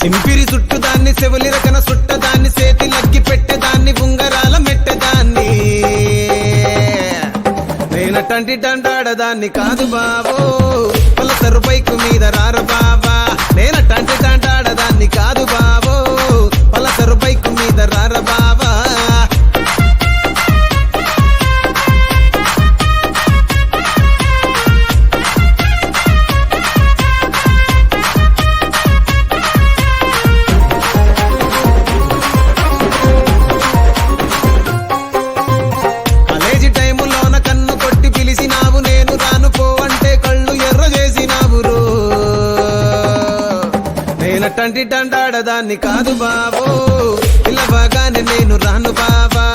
సింపిరి చుట్టుదాన్ని సెవలి రకన సుట్టదాన్ని సేతి లగ్గి పెట్టేదాన్ని ఉంగరాల మెట్టేదాన్ని నేనటంటి డంటాడదాన్ని కాదు బాబో పలసరు బైకు మీద రార బాబా నేనటంటి డంటాడదాన్ని కాదు బాబో పలసరు బైకు మీద రార బాబా నేనటంటి డంటాడదాన్ని కాదు బాబో పిల్లవగానే నేను రాను బాబా